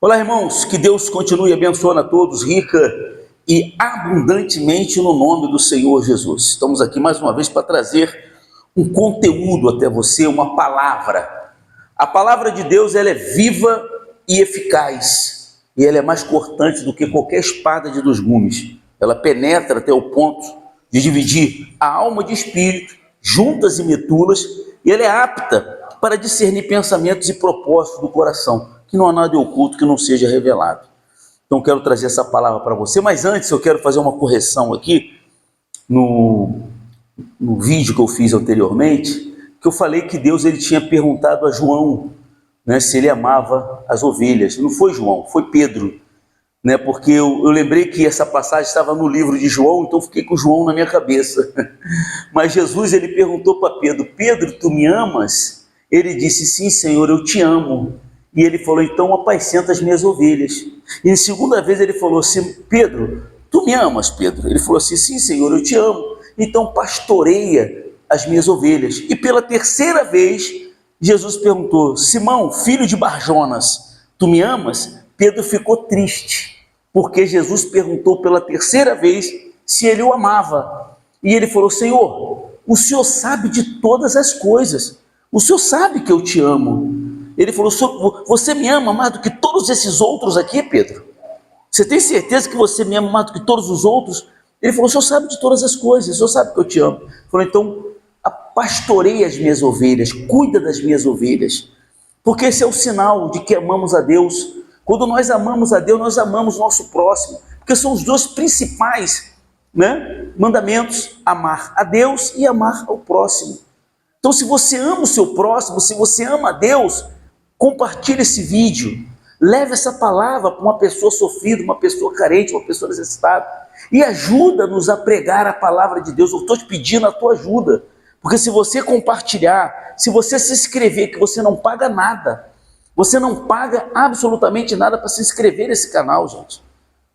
Olá, irmãos, que Deus continue abençoando a todos, rica e abundantemente no nome do Senhor Jesus. Estamos aqui mais uma vez para trazer um conteúdo até você, uma palavra. A palavra de Deus, ela é viva e eficaz, e ela é mais cortante do que qualquer espada de 2 gumes. Ela penetra até o ponto de dividir a alma de espírito, juntas e medulas, e ela é apta para discernir pensamentos e propósitos do coração, que não há nada oculto que não seja revelado. Então quero trazer essa palavra para você, mas antes eu quero fazer uma correção aqui no vídeo que eu fiz anteriormente, que eu falei que Deus ele tinha perguntado a João, né, se ele amava as ovelhas. Não foi João, foi Pedro, né, porque eu lembrei que essa passagem estava no livro de João, então fiquei com João na minha cabeça. Mas Jesus ele perguntou para Pedro: Pedro, tu me amas? Ele disse: sim, Senhor, eu te amo. E ele falou: então apacenta as minhas ovelhas. E em segunda vez ele falou assim: Pedro, tu me amas, Pedro? Ele falou assim: sim, Senhor, eu te amo. Então pastoreia as minhas ovelhas. E pela terceira vez Jesus perguntou: Simão, filho de Barjonas, tu me amas? Pedro ficou triste, porque Jesus perguntou pela terceira vez se ele o amava. E ele falou: Senhor, o Senhor sabe de todas as coisas, o Senhor sabe que eu te amo. Ele falou: você me ama mais do que todos esses outros aqui, Pedro? Você tem certeza que você me ama mais do que todos os outros? Ele falou: o Senhor sabe de todas as coisas, o Senhor sabe que eu te amo. Ele falou: então pastoreia as minhas ovelhas, cuida das minhas ovelhas, porque esse é o sinal de que amamos a Deus. Quando nós amamos a Deus, nós amamos o nosso próximo, porque são os 2 principais, né, mandamentos: amar a Deus e amar ao próximo. Então, se você ama o seu próximo, se você ama a Deus, compartilhe esse vídeo, leve essa palavra para uma pessoa sofrida, uma pessoa carente, uma pessoa necessitada, e ajuda-nos a pregar a palavra de Deus. Eu estou te pedindo a tua ajuda, porque se você compartilhar, se você se inscrever, que você não paga nada, você não paga absolutamente nada para se inscrever nesse canal, gente.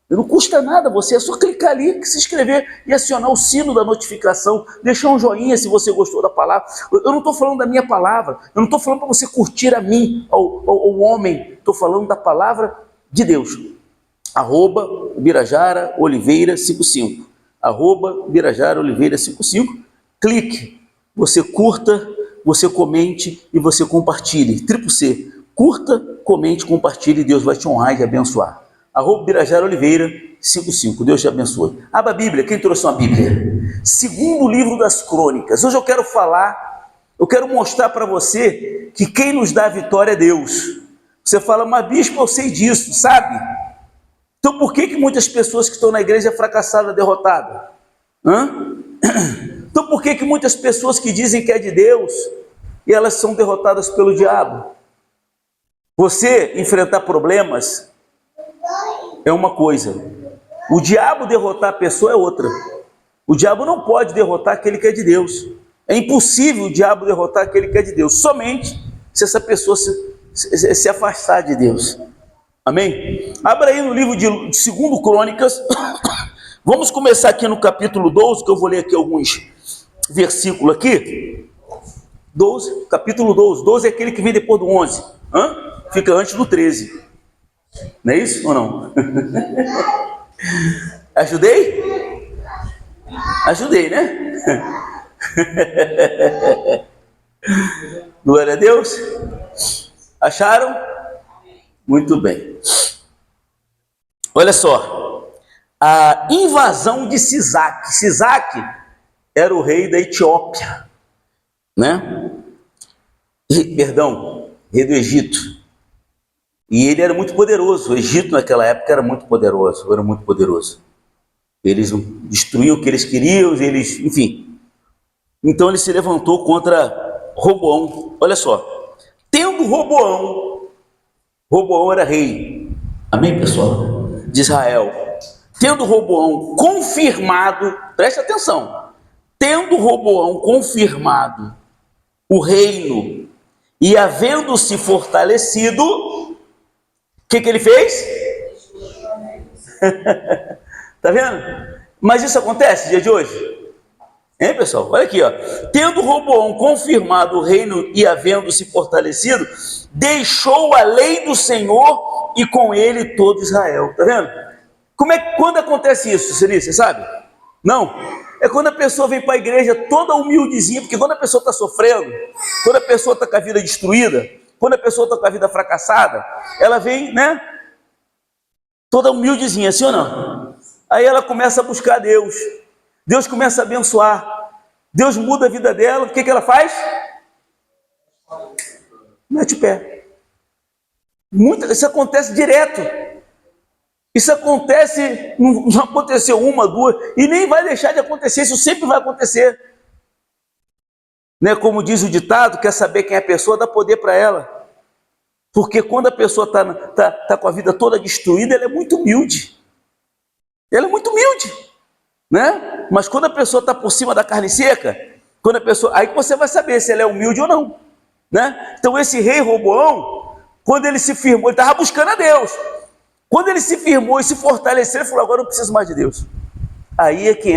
Não custa nada você, é só clicar ali, se inscrever e acionar o sino da notificação, deixar um joinha se você gostou da palavra. Eu não estou falando da minha palavra, eu não estou falando para você curtir a mim, ao homem, estou falando da palavra de Deus. @Birajara Oliveira 55, @Birajara Oliveira 55, clique, você curta, você comente e você compartilhe. Triplo C, curta, comente, compartilhe e Deus vai te honrar e te abençoar. @Birajara Oliveira 55, Deus te abençoe. Abra a Bíblia, quem trouxe uma Bíblia? Segundo livro das Crônicas. Hoje eu quero mostrar para você que quem nos dá a vitória é Deus. Você fala: mas bispo, eu sei disso, sabe? Então por que muitas pessoas que estão na igreja é fracassada, derrotada? Então por que muitas pessoas que dizem que é de Deus e elas são derrotadas pelo diabo? Você enfrentar problemas é uma coisa, o diabo derrotar a pessoa é outra. O diabo não pode derrotar aquele que é de Deus. É impossível o diabo derrotar aquele que é de Deus, somente se essa pessoa se afastar de Deus. Amém? Abra aí no livro de 2 Crônicas. Vamos começar aqui no capítulo 12, que eu vou ler aqui alguns versículos aqui. 12, capítulo 12. 12 é aquele que vem depois do 11. Fica antes do 13. Não é isso ou não? Ajudei? Ajudei, né? Glória a Deus. Acharam? Muito bem. Olha só. A invasão de Sisaque. Sisaque era o rei da Etiópia, né? Rei do Egito. E ele era muito poderoso. O Egito naquela época era muito poderoso. Eles destruíam o que eles queriam, enfim. Então ele se levantou contra Roboão. Olha só. Tendo Roboão era rei. Amém, pessoal? De Israel. Tendo Roboão confirmado, preste atenção. Tendo Roboão confirmado o reino e havendo-se fortalecido, o que ele fez? Tá vendo? Mas isso acontece no dia de hoje? Hein, pessoal? Olha aqui, ó. Tendo Roboão confirmado o reino e havendo-se fortalecido, deixou a lei do Senhor e com ele todo Israel. Tá vendo? Quando acontece isso, Celícia, você sabe? Não. É quando a pessoa vem para a igreja toda humildezinha, porque quando a pessoa está sofrendo, quando a pessoa está com a vida destruída, quando a pessoa está com a vida fracassada, ela vem, né? Toda humildezinha, assim ou não? Aí ela começa a buscar Deus. Deus começa a abençoar. Deus muda a vida dela. O que ela faz? Mete o pé. Isso acontece direto. Isso acontece, não aconteceu uma, duas, e nem vai deixar de acontecer, isso sempre vai acontecer. Né? Como diz o ditado, quer saber quem é a pessoa, dá poder para ela. Porque quando a pessoa tá com a vida toda destruída, ela é muito humilde. Ela é muito humilde. Né? Mas quando a pessoa está por cima da carne seca, aí você vai saber se ela é humilde ou não. Né? Então esse rei Roboão, quando ele se firmou, ele estava buscando a Deus. Quando ele se firmou e se fortaleceu, ele falou, agora eu não preciso mais de Deus. Aí é que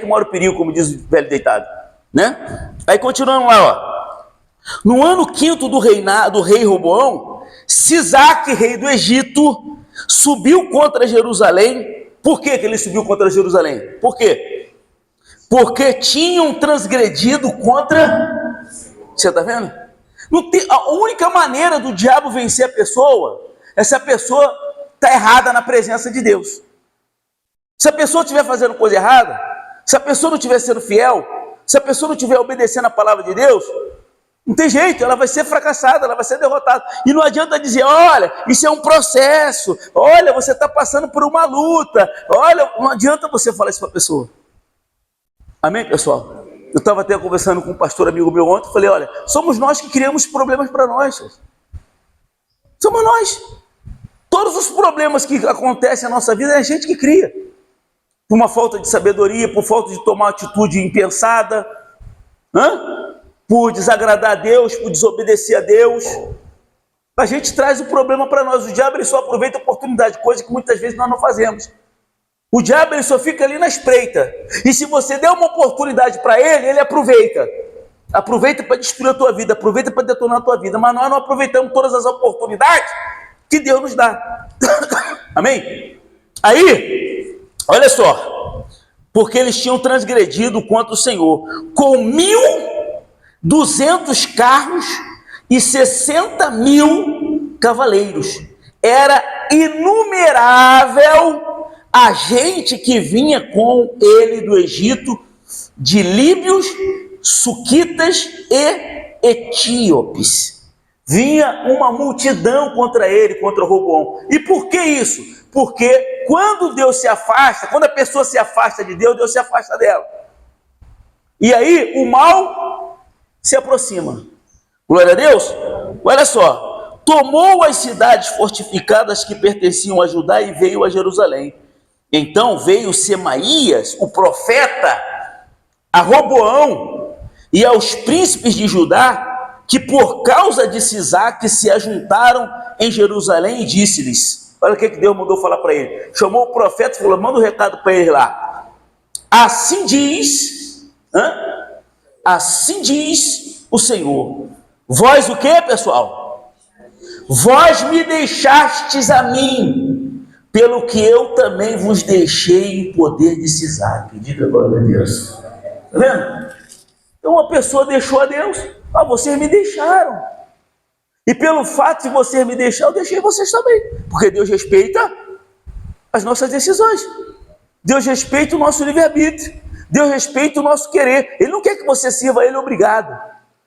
mora o perigo, como diz o velho deitado. Né? Aí continuando lá, ó. No ano 5º do reinado do rei Roboão, Sisaque, rei do Egito, subiu contra Jerusalém. Por que ele subiu contra Jerusalém? Por quê? Porque tinham transgredido contra... Você está vendo? A única maneira do diabo vencer a pessoa é se a pessoa está errada na presença de Deus. Se a pessoa estiver fazendo coisa errada, se a pessoa não estiver sendo fiel, se a pessoa não estiver obedecendo a palavra de Deus, não tem jeito, ela vai ser fracassada, ela vai ser derrotada. E não adianta dizer, olha, isso é um processo, olha, você está passando por uma luta, olha, não adianta você falar isso para a pessoa. Amém, pessoal? Eu estava até conversando com um pastor amigo meu ontem, falei, olha, somos nós que criamos problemas para nós. Somos nós. Todos os problemas que acontecem na nossa vida é a gente que cria. Por uma falta de sabedoria, por falta de tomar atitude impensada, por desagradar a Deus, por desobedecer a Deus. A gente traz o problema para nós. O diabo ele só aproveita a oportunidade, coisa que muitas vezes nós não fazemos. O diabo ele só fica ali na espreita. E se você der uma oportunidade para ele, ele aproveita. Aproveita para destruir a tua vida, aproveita para detonar a tua vida. Mas nós não aproveitamos todas as oportunidades que Deus nos dá. Amém? Aí, olha só. Porque eles tinham transgredido contra o Senhor com 1.200 carros e 60.000 cavaleiros. Era inumerável a gente que vinha com ele do Egito, de líbios, suquitas e etíopes. Vinha uma multidão contra ele, contra Roboão. E por que isso? Porque quando Deus se afasta, quando a pessoa se afasta de Deus, Deus se afasta dela. E aí o mal se aproxima. Glória a Deus. Olha só. Tomou as cidades fortificadas que pertenciam a Judá e veio a Jerusalém. Então veio Semaías, o profeta, a Roboão e aos príncipes de Judá, que por causa de Sisaque se ajuntaram em Jerusalém e disse-lhes, olha o que Deus mandou falar para ele, chamou o profeta e falou, manda um recado para ele lá, assim diz o Senhor, vós o que, pessoal? Vós me deixastes a mim, pelo que eu também vos deixei em poder de Sisaque. Diga glória a Deus. Está vendo? Então uma pessoa deixou a Deus. Vocês me deixaram. E pelo fato de vocês me deixar, eu deixei vocês também. Porque Deus respeita as nossas decisões. Deus respeita o nosso livre-arbítrio. Deus respeita o nosso querer. Ele não quer que você sirva a Ele obrigado.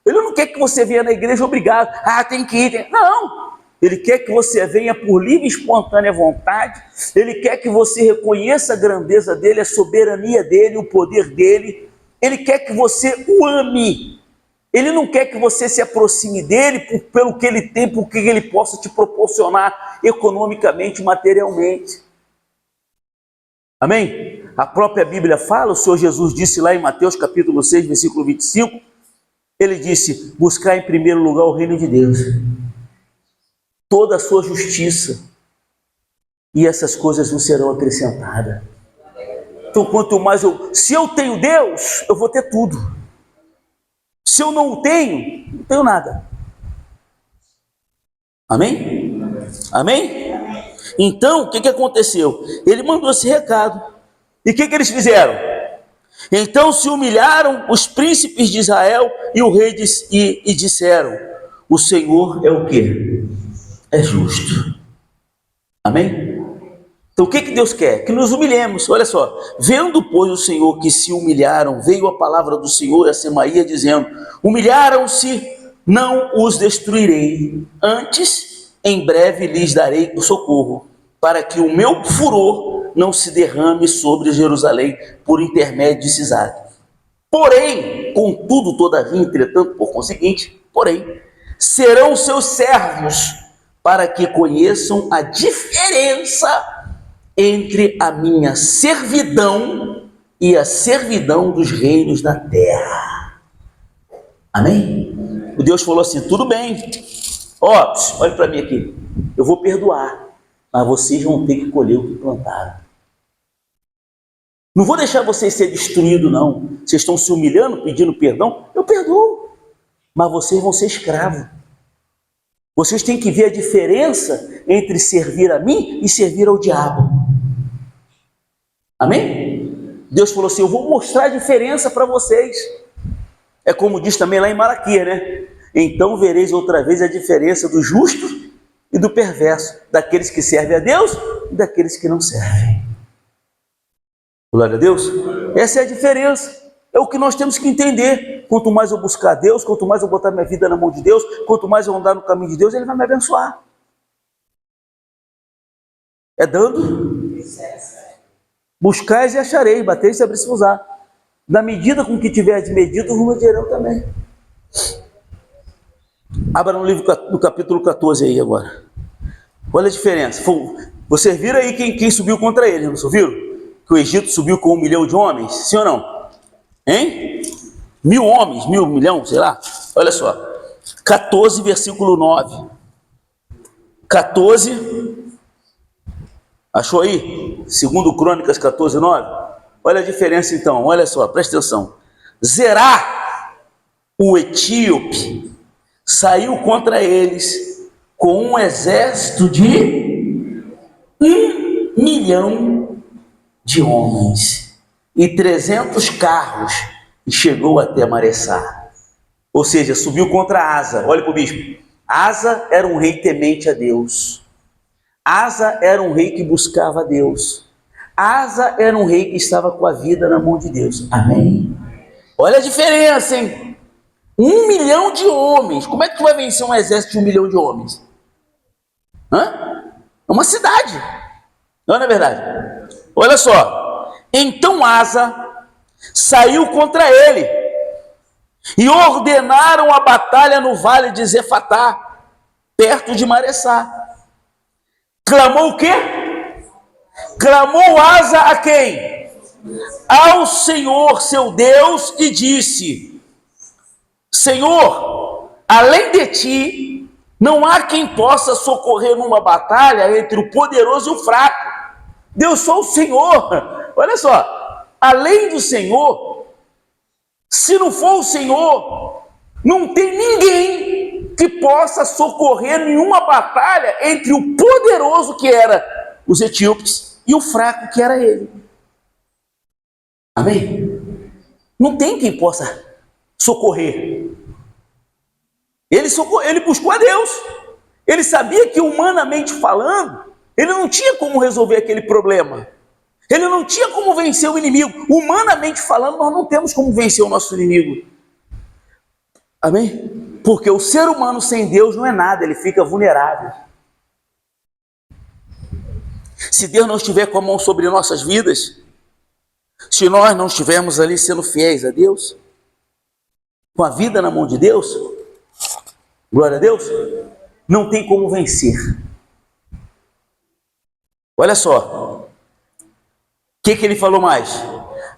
Ele não quer que você venha na igreja obrigado. Tem que ir. Não. Ele quer que você venha por livre e espontânea vontade. Ele quer que você reconheça a grandeza dele, a soberania dele, o poder dele. Ele quer que você o ame. Ele não quer que você se aproxime dele pelo que ele tem, por que ele possa te proporcionar economicamente, materialmente. Amém? A própria Bíblia fala, o Senhor Jesus disse lá em Mateus capítulo 6, versículo 25, ele disse, buscar em primeiro lugar o reino de Deus, toda a sua justiça, e essas coisas não serão acrescentadas. Então, quanto mais se eu tenho Deus, eu vou ter tudo. Se eu não o tenho, não tenho nada. Amém? Amém? Então, o que aconteceu? Ele mandou esse recado. E o que eles fizeram? Então se humilharam os príncipes de Israel e o rei e disseram: o Senhor é o quê? É justo. Amém? Então o que Deus quer? Que nos humilhemos. Olha só, vendo pois o Senhor que se humilharam, veio a palavra do Senhor a Semaías dizendo: humilharam-se, não os destruirei, antes em breve lhes darei o socorro, para que o meu furor não se derrame sobre Jerusalém por intermédio de Sisaque. Porém, contudo, todavia, entretanto, por conseguinte, porém, serão seus servos, para que conheçam a diferença entre a minha servidão e a servidão dos reinos da terra. Amém? O Deus falou assim: tudo bem, ó, olha para mim aqui, eu vou perdoar, mas vocês vão ter que colher o que plantaram. Não vou deixar vocês ser destruídos, não. Vocês estão se humilhando, pedindo perdão, eu perdoo, mas vocês vão ser escravos. Vocês têm que ver a diferença entre servir a mim e servir ao diabo. Amém? Deus falou assim: eu vou mostrar a diferença para vocês. É como diz também lá em Malaquias, né? Então vereis outra vez a diferença do justo e do perverso, daqueles que servem a Deus e daqueles que não servem. Glória a Deus. Essa é a diferença. É o que nós temos que entender. Quanto mais eu buscar Deus, quanto mais eu botar minha vida na mão de Deus, quanto mais eu andar no caminho de Deus, Ele vai me abençoar. É dando. Buscais e achareis, bateis e abrir-se usar. Na medida com que tiver de medido, os medirão também. Abra no livro do capítulo 14 aí agora. Olha a diferença. Vocês viram aí quem subiu contra ele, não viram? Que o Egito subiu com 1 milhão de homens, sim ou não? Hein? 1000 homens, 1 milhão, sei lá. Olha só, 14, versículo 9. 14, achou aí? Segundo Crônicas 14, 9. Olha a diferença então, olha só, presta atenção. Zerá, o etíope, saiu contra eles com um exército de 1 milhão de homens e 300 carros, e chegou até Maressá. Ou seja, subiu contra Asa. Olha para o bispo. Asa era um rei temente a Deus. Asa era um rei que buscava a Deus. Asa era um rei que estava com a vida na mão de Deus. Amém? Olha a diferença, hein? 1 milhão de homens. Como é que tu vai vencer um exército de 1 milhão de homens? É uma cidade. Não é verdade? Olha só. Então Asa saiu contra ele e ordenaram a batalha no vale de Zefatá, perto de Maressá. Clamou o quê? Clamou Asa a quem? Ao Senhor seu Deus, e disse: Senhor, além de ti, não há quem possa socorrer numa batalha entre o poderoso e o fraco. Deus só o Senhor. Olha só, além do Senhor, se não for o Senhor, não tem ninguém que possa socorrer nenhuma batalha entre o poderoso, que era os etíopes, e o fraco, que era ele. Amém? Não tem quem possa socorrer. Ele buscou a Deus. Ele sabia que, humanamente falando, ele não tinha como resolver aquele problema. Ele não tinha como vencer o inimigo. Humanamente falando, nós não temos como vencer o nosso inimigo. Amém? Porque o ser humano sem Deus não é nada, ele fica vulnerável. Se Deus não estiver com a mão sobre nossas vidas, se nós não estivermos ali sendo fiéis a Deus, com a vida na mão de Deus, glória a Deus, não tem como vencer. Olha só, o que ele falou mais?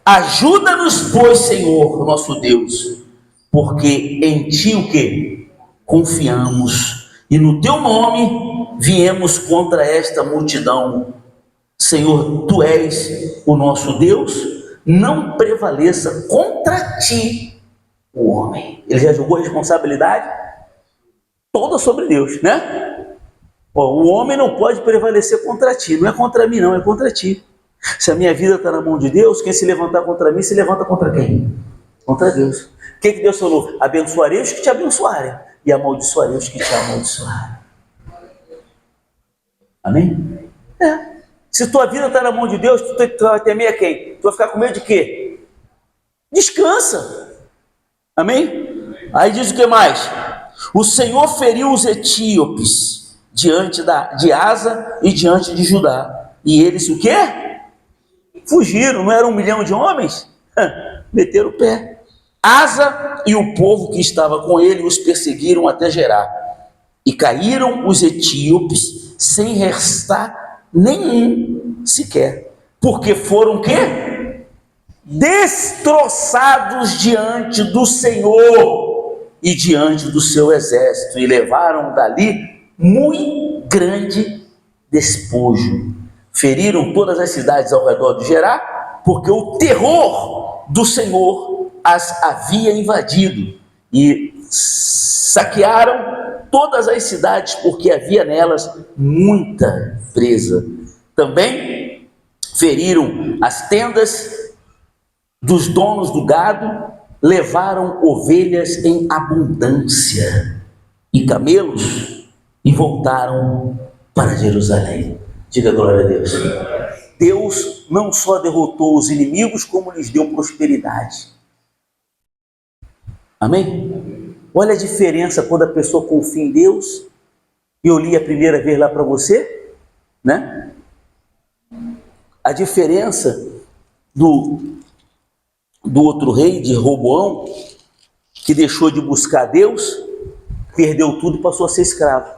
Ajuda-nos, pois, Senhor, nosso Deus, porque em ti o quê? Confiamos, e no teu nome viemos contra esta multidão. Senhor, tu és o nosso Deus, não prevaleça contra ti o homem. Ele já jogou a responsabilidade toda sobre Deus, né? Ó, o homem não pode prevalecer contra ti, não é contra mim não, é contra ti. Se a minha vida está na mão de Deus, quem se levantar contra mim, se levanta contra quem? Contra Deus. O que Deus falou? Abençoarei os que te abençoarem e amaldiçoarei os que te amaldiçoarem. Amém? Se tua vida está na mão de Deus, tu vai temer a quem? Tu vai ficar com medo de quê? Descansa. Amém? Aí diz o que mais? O Senhor feriu os etíopes diante de Asa e diante de Judá. E eles o quê? Fugiram. Não era 1 milhão de homens? Meteram o pé. Asa e o povo que estava com ele os perseguiram até Gerar. E caíram os etíopes sem restar nenhum sequer. Porque foram o quê? Destroçados diante do Senhor e diante do seu exército. E levaram dali muito grande despojo. Feriram todas as cidades ao redor de Gerar, porque o terror do Senhor as havia invadido, e saquearam todas as cidades, porque havia nelas muita presa. Também feriram as tendas dos donos do gado, levaram ovelhas em abundância e camelos, e voltaram para Jerusalém. Diga glória a Deus. Deus não só derrotou os inimigos, como lhes deu prosperidade. Amém? Olha a diferença quando a pessoa confia em Deus. E eu li a primeira vez lá para você, né? A diferença do outro rei, de Roboão, que deixou de buscar Deus, perdeu tudo e passou a ser escravo.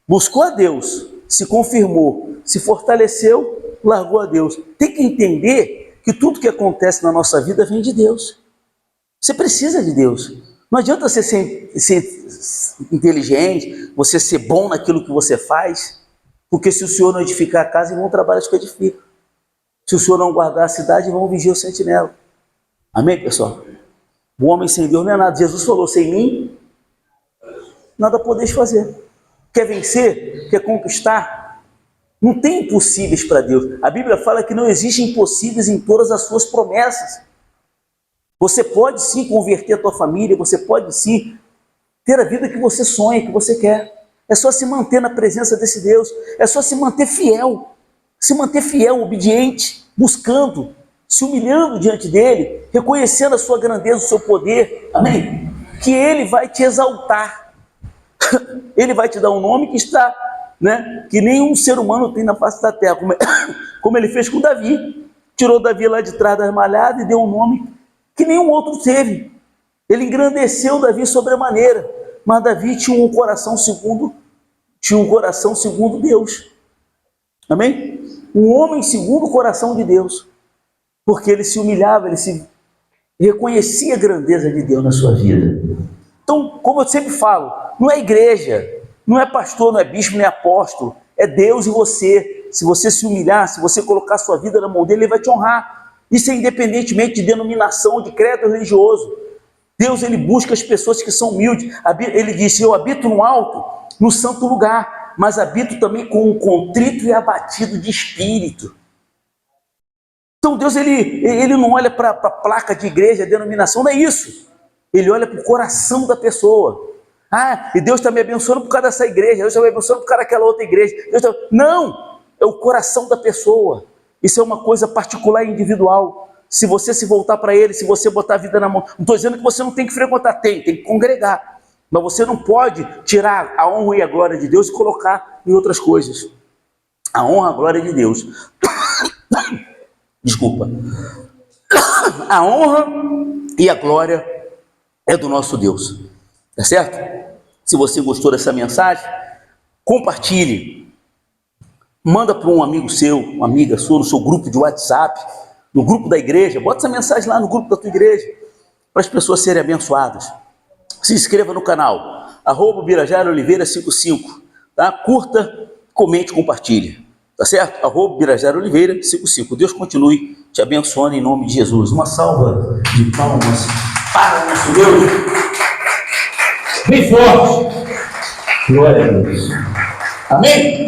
Buscou a Deus, se confirmou, se fortaleceu, largou a Deus. Tem que entender que tudo que acontece na nossa vida vem de Deus. Você precisa de Deus. Não adianta você ser inteligente, você ser bom naquilo que você faz, porque se o Senhor não edificar a casa, vão trabalhar que edificam. Se o Senhor não guardar a cidade, vão vigiar o sentinela. Amém, pessoal? O homem sem Deus não é nada. Jesus falou, sem mim, nada podeis fazer. Quer vencer? Quer conquistar? Não tem impossíveis para Deus. A Bíblia fala que não existem impossíveis em todas as suas promessas. Você pode sim converter a tua família, você pode sim ter a vida que você sonha, que você quer. É só se manter na presença desse Deus, é só se manter fiel, obediente, buscando, se humilhando diante dele, reconhecendo a sua grandeza, o seu poder, amém? Que ele vai te exaltar, ele vai te dar um nome que está, né, que nenhum ser humano tem na face da terra, como ele fez com Davi. Tirou Davi lá de trás das malhadas e deu um nome que nenhum outro teve. Ele engrandeceu Davi sobremaneira, mas Davi tinha um coração segundo Deus. Amém? Um homem segundo o coração de Deus, porque ele se humilhava, ele se reconhecia a grandeza de Deus na sua vida. Então, como eu sempre falo, não é igreja, não é pastor, não é bispo, não é apóstolo, é Deus e você. Se você se humilhar, se você colocar sua vida na mão dele, ele vai te honrar. Isso é independentemente de denominação, de credo religioso. Deus, ele busca as pessoas que são humildes. Ele disse, eu habito no alto, no santo lugar, mas habito também com um contrito e abatido de espírito. Então Deus, ele não olha para a placa de igreja, denominação, não é isso. Ele olha para o coração da pessoa. Ah, e Deus está me abençoando por causa dessa igreja, Deus está me abençoando por causa daquela outra igreja. Não, é o coração da pessoa. Isso é uma coisa particular e individual. Se você se voltar para ele, se você botar a vida na mão, não estou dizendo que você não tem que frequentar, tem que congregar. Mas você não pode tirar a honra e a glória de Deus e colocar em outras coisas. A honra e a glória de Deus. Desculpa. A honra e a glória é do nosso Deus. Tá certo? Se você gostou dessa mensagem, compartilhe. Manda para um amigo seu, uma amiga sua, no seu grupo de WhatsApp, no grupo da igreja. Bota essa mensagem lá no grupo da tua igreja, para as pessoas serem abençoadas. Se inscreva no canal, @BirajaroOliveira55, tá? Curta, comente, compartilhe, tá certo? @BirajaroOliveira55. Deus continue te abençoando em nome de Jesus. Uma salva de palmas para o nosso Deus. Bem forte. Glória a Deus. Amém?